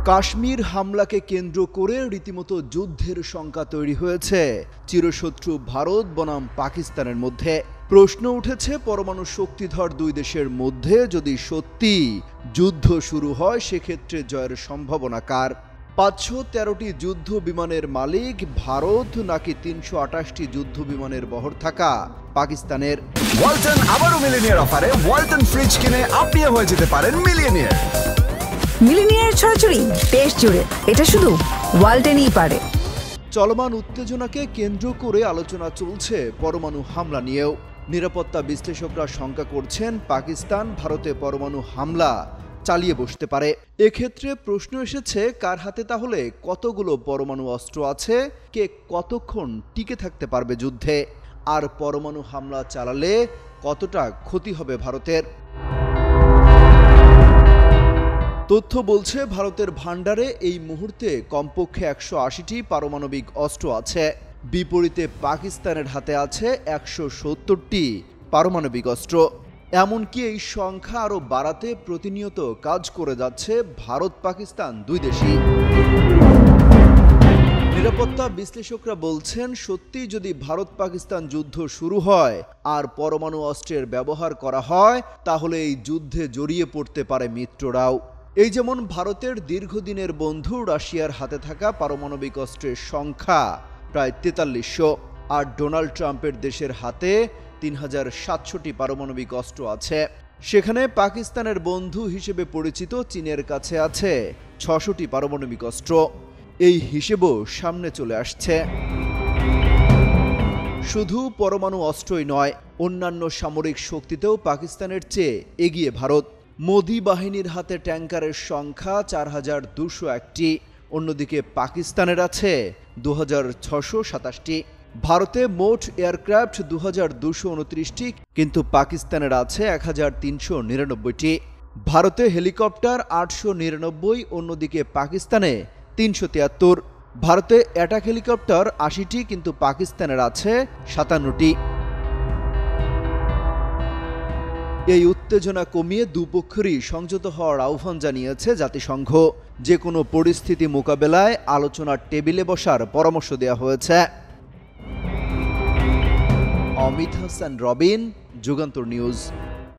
কাশ্মীর হামলাকে কেন্দ্র করে রীতিমতো যুদ্ধের শঙ্কা তৈরি হয়েছে চিরশত্রু ভারত বনাম পাকিস্তানের মধ্যে। প্রশ্ন উঠেছে, পরমাণু শক্তিধর দুই দেশের মধ্যে যদি সত্যি যুদ্ধ শুরু হয় সেক্ষেত্রে জয়ের সম্ভাবনা কার? ৫১৩টি যুদ্ধ বিমানের মালিক ভারত নাকি ৩২৮টি যুদ্ধ বিমানের বহর থাকা পাকিস্তানের? ওয়ালটন আবারও মিলিনিয়ার অফারে ওয়ালটন ফ্রিজ কিনে আপনিও হয়ে যেতে পারেন মিলিয়নিয়ার। মিলিনিয়ার ছড়াছড়ি দেশ জুড়ে, এটা শুধু ওয়ালটনই পারে। চলমান উত্তেজনাকে কেন্দ্র করে আলোচনা চলছে পরমাণু হামলা নিয়েও। নিরাপত্তা বিশ্লেষকরা শঙ্কা করছেন পাকিস্তান ভারতে পরমাণু হামলা চালিয়ে বসতে পারে। এক্ষেত্রে প্রশ্ন এসেছে, কার হাতে তাহলে কতগুলো পরমাণু অস্ত্র আছে, কে কতক্ষণ টিকে থাকতে পারবে যুদ্ধে, আর পরমাণু হামলা চালালে কতটা ক্ষতি হবে ভারতের? তথ্য বলছে ভারতের ভান্ডারে এই মুহূর্তে কমপক্ষে ১৮০টি পারমাণবিক অস্ত্র আছে। বিপরীতে পাকিস্তানের হাতে আছে ১৭০টি পারমাণবিক অস্ত্র। এমনকি এই সংখ্যা আরও বাড়াতে প্রতিনিয়ত কাজ করে যাচ্ছে ভারত পাকিস্তান দুই দেশই। নিরাপত্তা বিশ্লেষকরা বলছেন, সত্যি যদি ভারত পাকিস্তান যুদ্ধ শুরু হয় আর পরমাণু অস্ত্রের ব্যবহার করা হয়, তাহলে এই যুদ্ধে জড়িয়ে পড়তে পারে মিত্ররাও। এই যেমন ভারতের দীর্ঘদিনের বন্ধু রাশিয়ার হাতে থাকা পারমাণবিক অস্ত্রের সংখ্যা প্রায় ৪৩০০, আর ডোনাল্ড ট্রাম্পের দেশের হাতে ৩৭০০টি পারমাণবিক অস্ত্র আছে। সেখানে পাকিস্তানের বন্ধু হিসেবে পরিচিত চীনের কাছে আছে ৬০০টি পারমাণবিক অস্ত্র। এই হিসেবও সামনে চলে আসছে। শুধু পরমাণু অস্ত্রই নয়, অন্যান্য সামরিক শক্তিতেও পাকিস্তানের চেয়ে এগিয়ে ভারত। মোদি বাহিনীর হাতে ট্যাঙ্কারের সংখ্যা ৪২০১টি, অন্যদিকে পাকিস্তানের আছে ২৬২৭টি। ভারতে মোট এয়ারক্রাফট ২২২২টি, কিন্তু পাকিস্তানের আছে ১৩৯৯টি। ভারতে হেলিকপ্টার ৮৯৯, অন্যদিকে পাকিস্তানে ৩৭৩। ভারতে অ্যাটাক হেলিকপ্টার ৮০টি, কিন্তু পাকিস্তানের আছে ৫৭টি। এই উত্তেজনা কমিয়ে দুপক্ষেরই সংযত হওয়ার আহ্বান জানিয়েছে জাতিসংঘ। যে কোনো পরিস্থিতি মোকাবেলায় আলোচনার টেবিলে বসার পরামর্শ দেওয়া হয়েছে। অমিত হাসান রবিন, যুগান্তর নিউজ।